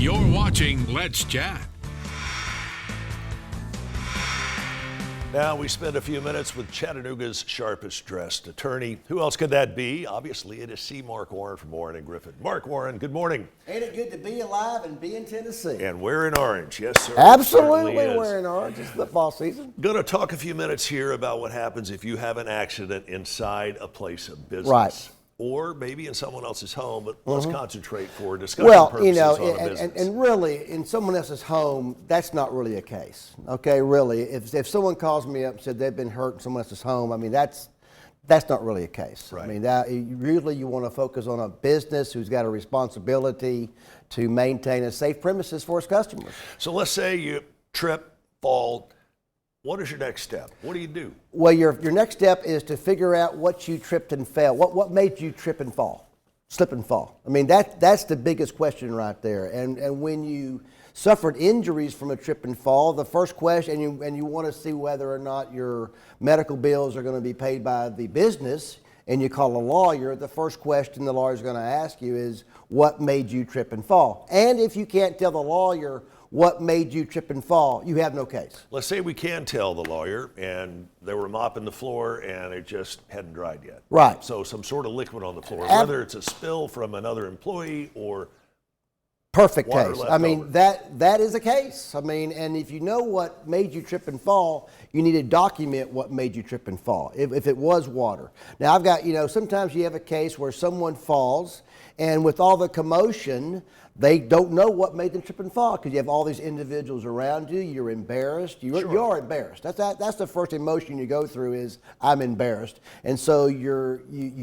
You're watching Let's Chat. Now we spend a few minutes with Chattanooga's sharpest dressed attorney. Who else could that be? Obviously, it is C. Mark Warren from Warren Griffin. Mark Warren, good morning. Ain't it good to be alive and be in Tennessee? And wearing orange, yes, sir. Absolutely wearing orange. It's football season. Going to talk a few minutes here about what happens if you have an accident inside a place of business. Right. Or maybe in someone else's home, but let's concentrate for discussion purposes on a business. And really, in someone else's home, that's not really a case. Okay, really, if someone calls me up and said they've been hurt in someone else's home, I mean that's not really a case. Right. I mean, really you want to focus on a business who's got a responsibility to maintain a safe premises for its customers. So let's say you trip, fall. What is your next step? What do you do? Well, your next step is to figure out what you tripped and fell. What made you trip and fall, slip and fall? I mean, that's the biggest question right there. And when you suffered injuries from a trip and fall, the first question, and you want to see whether or not your medical bills are going to be paid by the business, and you call a lawyer, the first question the lawyer's going to ask you is, what made you trip and fall? And if you can't tell the lawyer what made you trip and fall, you have no case. Let's say we can tell the lawyer and they were mopping the floor and it just hadn't dried yet. Right. So some sort of liquid on the floor, whether it's a spill from another employee or perfect water case. left I mean, over. that is a case. I mean, and if you know what made you trip and fall, you need to document what made you trip and fall, if it was water. Now, I've got, sometimes you have a case where someone falls, and with all the commotion, they don't know what made them trip and fall because you have all these individuals around you. You're embarrassed. You are embarrassed. That's the first emotion you go through is I'm embarrassed, and so you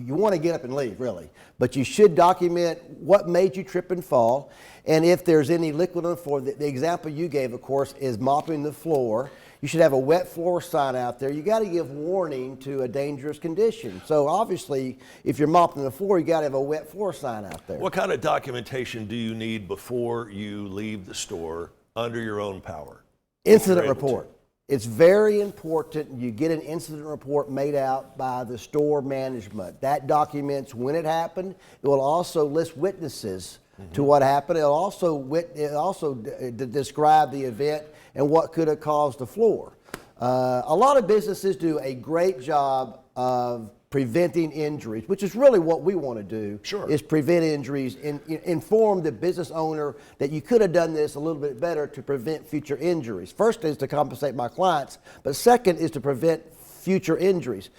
want to get up and leave really, but you should document what made you trip and fall, and if there's any liquid on the floor. The example you gave, of course, is mopping the floor. You should have a wet floor sign out there. You got to give warning to a dangerous condition. So obviously, if you're mopping the floor, you got to have a wet floor sign out there. What kind of documentation do you need before you leave the store under your own power? Incident report. It's very important you get an incident report made out by the store management. That documents when it happened. It will also list witnesses to what happened. It'll also describe the event and what could have caused the floor. A lot of businesses do a great job of preventing injuries, which is really what we want to do. Sure. Is prevent injuries, inform the business owner that you could have done this a little bit better to prevent future injuries. First is to compensate my clients, but second is to prevent future injuries.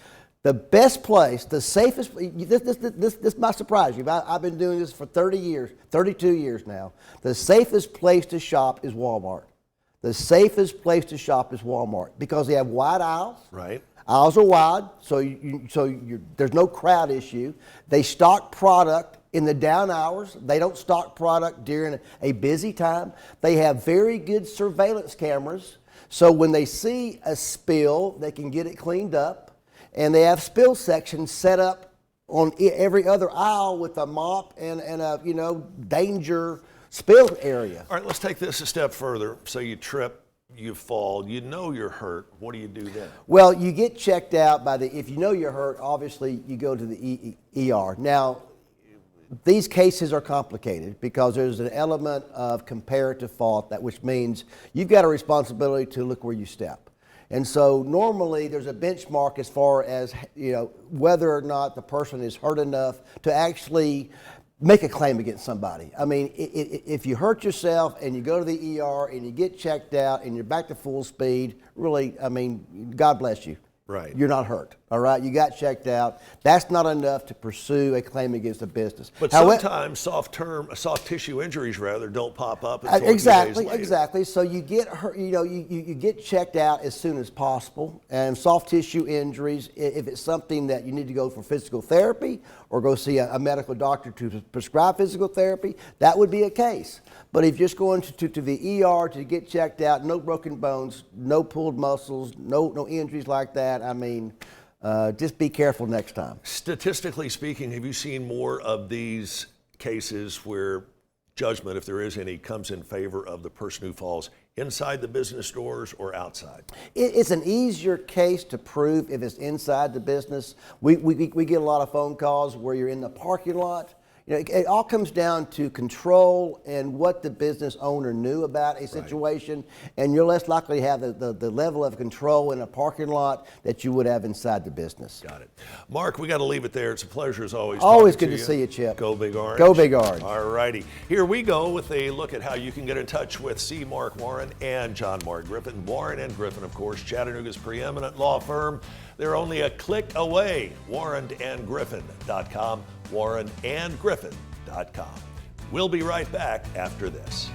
The best place, the safest, this might surprise you, but I've been doing this for 30 years, 32 years now. The safest place to shop is Walmart. The safest place to shop is Walmart because they have wide aisles. Right. Aisles are wide, so there's no crowd issue. They stock product in the down hours. They don't stock product during a busy time. They have very good surveillance cameras, so when they see a spill, they can get it cleaned up. And they have spill sections set up on every other aisle with a mop and a danger spill area. All right, let's take this a step further. So you trip, you fall, you know you're hurt. What do you do then? Well, you get checked out if you know you're hurt, obviously you go to the ER. Now, these cases are complicated because there's an element of comparative fault, which means you've got a responsibility to look where you step. And so normally there's a benchmark as far as whether or not the person is hurt enough to actually make a claim against somebody. I mean, if you hurt yourself and you go to the ER and you get checked out and you're back to full speed, really, I mean, God bless you. Right. You're not hurt, all right? You got checked out. That's not enough to pursue a claim against a business. But sometimes soft tissue injuries don't pop up until exactly, a few days later. Exactly. So you get hurt, you get checked out as soon as possible. And soft tissue injuries, if it's something that you need to go for physical therapy or go see a medical doctor to prescribe physical therapy, that would be a case. But if you're just going to the ER to get checked out, no broken bones, no pulled muscles, no injuries like that, I mean, just be careful next time. Statistically speaking, have you seen more of these cases where judgment, if there is any, comes in favor of the person who falls inside the business doors or outside? It's an easier case to prove if it's inside the business. We get a lot of phone calls where you're in the parking lot. it all comes down to control and what the business owner knew about a situation, and you're less likely to have the level of control in a parking lot that you would have inside the business. Got it. Mark, we got to leave it there. It's a pleasure as always. Always talking good to see you, Chip. Go Big Orange. Go Big Orange. All righty. Here we go with a look at how you can get in touch with C. Mark Warren and John Mark Griffin. Warren and Griffin, of course, Chattanooga's preeminent law firm. They're only a click away. warrenandgriffin.com. warrenandgriffin.com. We'll be right back after this.